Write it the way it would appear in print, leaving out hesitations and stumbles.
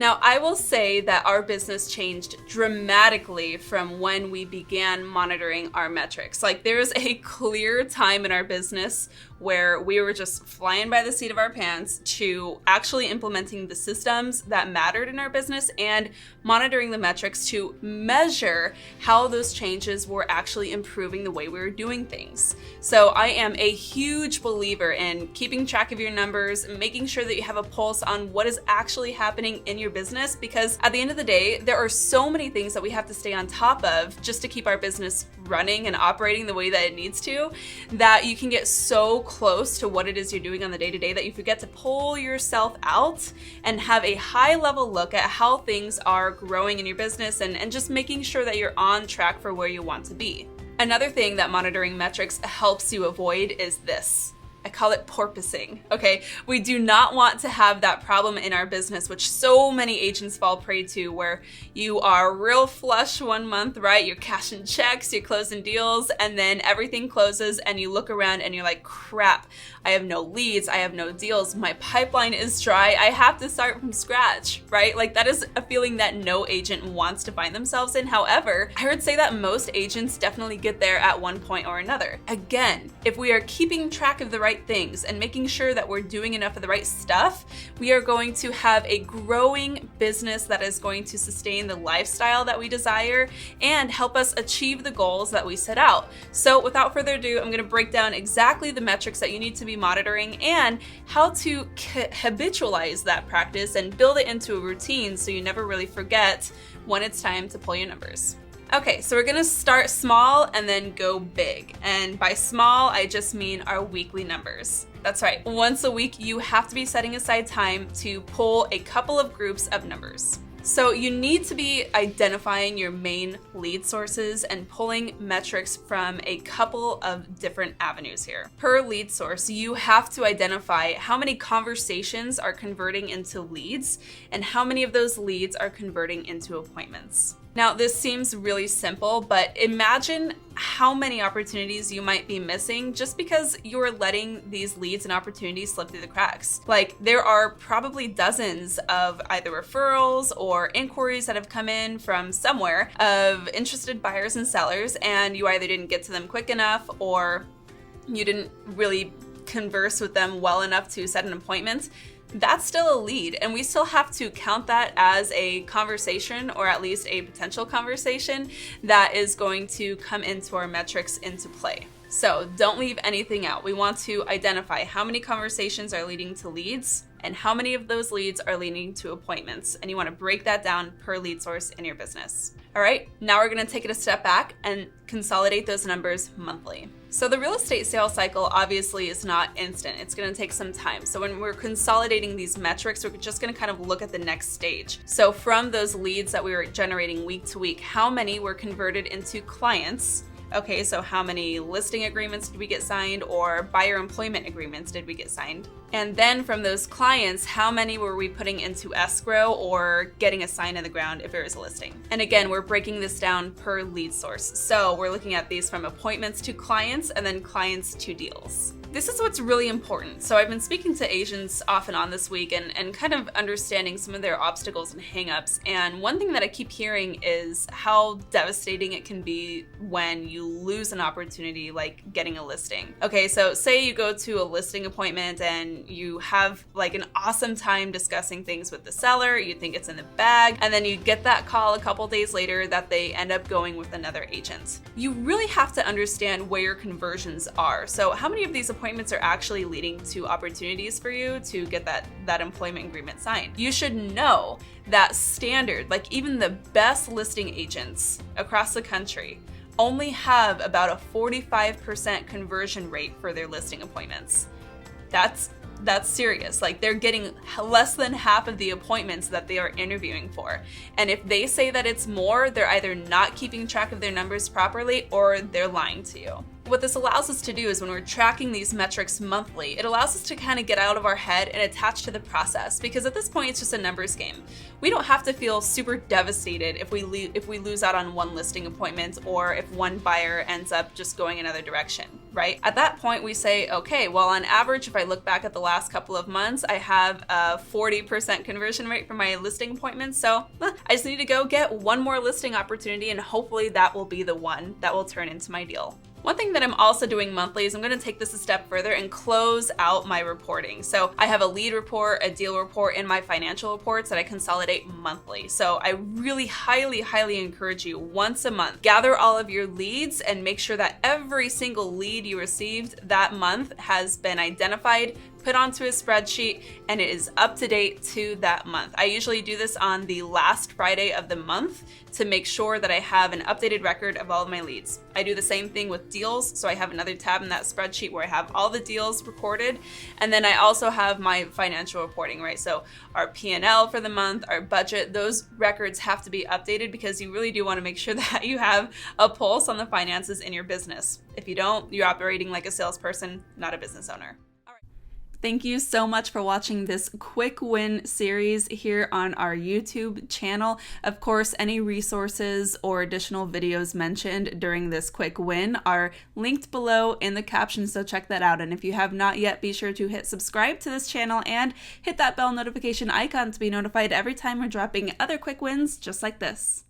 Now, I will say that our business changed dramatically from when we began monitoring our metrics. Like, there was a clear time in our business where we were just flying by the seat of our pants to actually implementing the systems that mattered in our business and monitoring the metrics to measure how those changes were actually improving the way we were doing things. So I am a huge believer in keeping track of your numbers and making sure that you have a pulse on what is actually happening in your business, because at the end of the day, there are so many things that we have to stay on top of just to keep our business running and operating the way that it needs to, that you can get so close to what it is you're doing on the day-to-day that you forget to pull yourself out and have a high-level look at how things are growing in your business and just making sure that you're on track for where you want to be. Another thing that monitoring metrics helps you avoid is this. I call it porpoising, okay? We do not want to have that problem in our business, which so many agents fall prey to, where you are real flush one month, right? You're cashing checks, you're closing deals, and then everything closes and you look around and you're like, crap, I have no leads, I have no deals, my pipeline is dry, I have to start from scratch, right? Like, that is a feeling that no agent wants to find themselves in. However, I would say that most agents definitely get there at one point or another. Again, if we are keeping track of the right things and making sure that we're doing enough of the right stuff, we are going to have a growing business that is going to sustain the lifestyle that we desire and help us achieve the goals that we set out. So without further ado, I'm going to break down exactly the metrics that you need to be monitoring and how to habitualize that practice and build it into a routine so you never really forget when it's time to pull your numbers. Okay, so we're gonna start small and then go big. And by small, I just mean our weekly numbers. That's right, once a week, you have to be setting aside time to pull a couple of groups of numbers. So you need to be identifying your main lead sources and pulling metrics from a couple of different avenues here. Per lead source, you have to identify how many conversations are converting into leads and how many of those leads are converting into appointments. Now, this seems really simple, but imagine how many opportunities you might be missing just because you're letting these leads and opportunities slip through the cracks. Like, there are probably dozens of either referrals or inquiries that have come in from somewhere of interested buyers and sellers, and you either didn't get to them quick enough or you didn't really converse with them well enough to set an appointment. That's still a lead, and we still have to count that as a conversation, or at least a potential conversation that is going to come into our metrics into play. So don't leave anything out. We want to identify how many conversations are leading to leads and how many of those leads are leading to appointments. And you want to break that down per lead source in your business. All right, now we're going to take it a step back and consolidate those numbers monthly. So the real estate sales cycle obviously is not instant. It's going to take some time. So when we're consolidating these metrics, we're just going to kind of look at the next stage. So from those leads that we were generating week to week, how many were converted into clients? Okay, so how many listing agreements did we get signed, or buyer employment agreements did we get signed? And then from those clients, how many were we putting into escrow or getting a sign in the ground if it was a listing? And again, we're breaking this down per lead source. So we're looking at these from appointments to clients and then clients to deals. This is what's really important. So I've been speaking to agents off and on this week and kind of understanding some of their obstacles and hangups. And one thing that I keep hearing is how devastating it can be when you lose an opportunity like getting a listing. Okay, so say you go to a listing appointment and you have like an awesome time discussing things with the seller, you think it's in the bag, and then you get that call a couple days later that they end up going with another agent. You really have to understand where your conversions are. So how many of these appointments are actually leading to opportunities for you to get that employment agreement signed? You should know that standard, like even the best listing agents across the country only have about a 45% conversion rate for their listing appointments. That's serious. Like, they're getting less than half of the appointments that they are interviewing for. And if they say that it's more, they're either not keeping track of their numbers properly or they're lying to you. What this allows us to do is when we're tracking these metrics monthly, it allows us to kind of get out of our head and attach to the process, because at this point it's just a numbers game. We don't have to feel super devastated if we lose out on one listing appointment or if one buyer ends up just going another direction, right? At that point we say, okay, well on average, if I look back at the last couple of months, I have a 40% conversion rate for my listing appointments, so I just need to go get one more listing opportunity and hopefully that will be the one that will turn into my deal. One thing that I'm also doing monthly is I'm going to take this a step further and close out my reporting. So I have a lead report, a deal report, and my financial reports that I consolidate monthly. So I really highly encourage you once a month, gather all of your leads and make sure that every single lead you received that month has been identified, put onto a spreadsheet, and it is up to date to that month. I usually do this on the last Friday of the month to make sure that I have an updated record of all of my leads. I do the same thing with deals, so I have another tab in that spreadsheet where I have all the deals recorded, and then I also have my financial reporting, right? So our P&L for the month, our budget, those records have to be updated because you really do want to make sure that you have a pulse on the finances in your business. If you don't, you're operating like a salesperson, not a business owner. Thank you so much for watching this quick win series here on our YouTube channel. Of course, any resources or additional videos mentioned during this quick win are linked below in the caption, so check that out. And if you have not yet, be sure to hit subscribe to this channel and hit that bell notification icon to be notified every time we're dropping other quick wins just like this.